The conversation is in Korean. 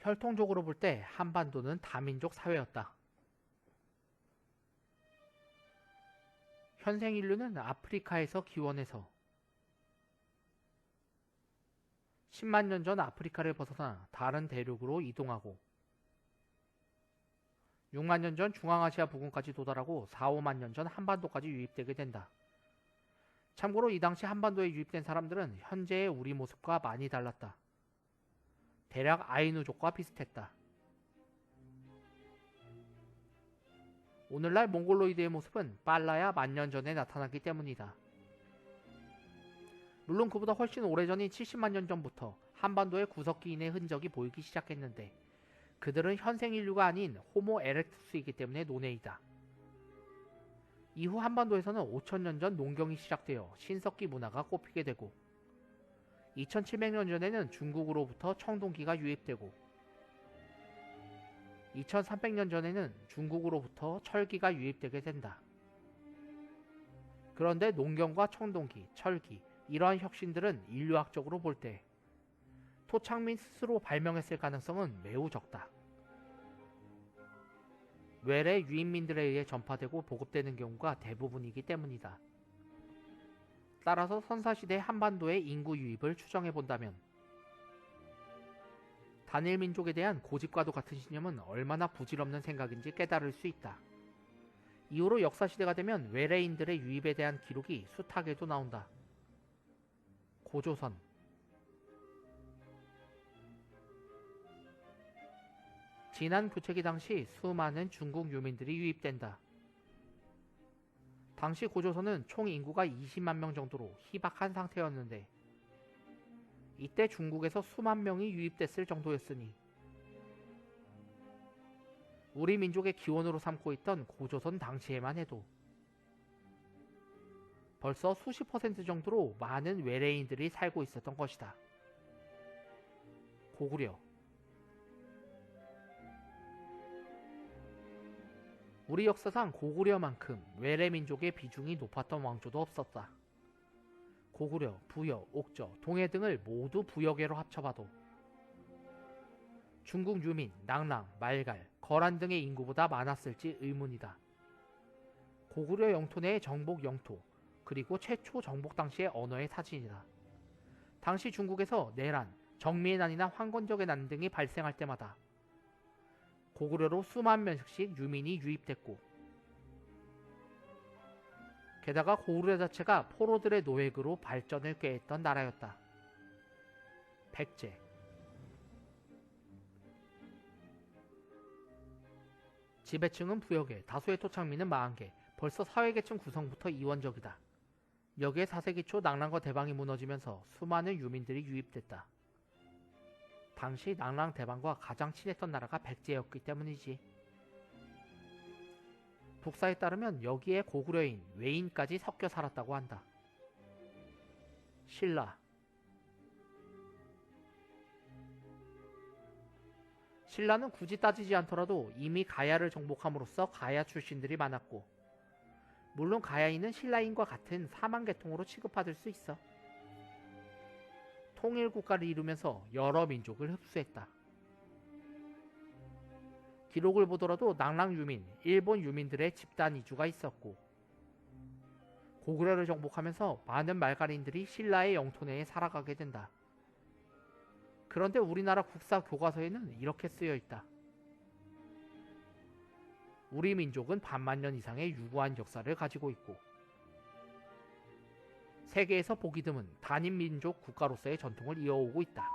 혈통적으로 볼 때 한반도는 다민족 사회였다. 현생 인류는 아프리카에서 기원해서 10만 년 전 아프리카를 벗어나 다른 대륙으로 이동하고 6만 년 전 중앙아시아 부근까지 도달하고 4, 5만 년 전 한반도까지 유입되게 된다. 참고로 이 당시 한반도에 유입된 사람들은 현재의 우리 모습과 많이 달랐다. 대략 아이누족과 비슷했다. 오늘날 몽골로이드의 모습은 빨라야 10,000년 전에 나타났기 때문이다. 물론 그보다 훨씬 오래전인 70만 년 전부터 한반도에 구석기인의 흔적이 보이기 시작했는데 그들은 현생 인류가 아닌 호모 에렉투스이기 때문에 논외이다. 이후 한반도에서는 5,000년 전 농경이 시작되어 신석기 문화가 꼽히게 되고 2,700년 전에는 중국으로부터 청동기가 유입되고 2,300년 전에는 중국으로부터 철기가 유입되게 된다. 그런데 농경과 청동기, 철기, 이러한 혁신들은 인류학적으로 볼 때 토착민 스스로 발명했을 가능성은 매우 적다. 외래 유인민들에 의해 전파되고 보급되는 경우가 대부분이기 때문이다. 따라서 선사시대 한반도의 인구 유입을 추정해본다면 단일 민족에 대한 고집과도 같은 신념은 얼마나 부질없는 생각인지 깨달을 수 있다. 이후로 역사시대가 되면 외래인들의 유입에 대한 기록이 숱하게도 나온다. 고조선 진안 교체기 당시 수많은 중국 유민들이 유입된다. 당시 고조선은 총 인구가 20만 명 정도로 희박한 상태였는데 이때 중국에서 수만 명이 유입됐을 정도였으니 우리 민족의 기원으로 삼고 있던 고조선 당시에만 해도 벌써 수십 퍼센트 정도로 많은 외래인들이 살고 있었던 것이다. 고구려 우리 역사상 고구려만큼 외래민족의 비중이 높았던 왕조도 없었다. 고구려, 부여, 옥저, 동해 등을 모두 부여계로 합쳐봐도 중국 유민, 낭랑, 말갈, 거란 등의 인구보다 많았을지 의문이다. 고구려 영토 내의 정복 영토, 그리고 최초 정복 당시의 언어의 사진이다. 당시 중국에서 내란, 정미의 난이나 황건적의 난 등이 발생할 때마다 고구려로 수만 명씩 유민이 유입됐고 게다가 고구려 자체가 포로들의 노획으로 발전을 꾀했던 나라였다. 백제 지배층은 부여계, 다수의 토착민은 마한계, 벌써 사회계층 구성부터 이원적이다. 여기에 4세기 초 낙랑과 대방이 무너지면서 수많은 유민들이 유입됐다. 당시 낙랑 대방과 가장 친했던 나라가 백제였기 때문이지. 북사에 따르면 여기에 고구려인, 외인까지 섞여 살았다고 한다. 신라 신라는 굳이 따지지 않더라도 이미 가야를 정복함으로써 가야 출신들이 많았고 물론 가야인은 신라인과 같은 사망계통으로 취급받을 수 있어. 통일국가를 이루면서 여러 민족을 흡수했다. 기록을 보더라도 낙랑 유민, 일본 유민들의 집단 이주가 있었고 고구려를 정복하면서 많은 말갈인들이 신라의 영토 내에 살아가게 된다. 그런데 우리나라 국사 교과서에는 이렇게 쓰여있다. 우리 민족은 반만 년 이상의 유구한 역사를 가지고 있고 세계에서 보기 드문 단일민족 국가로서의 전통을 이어오고 있다.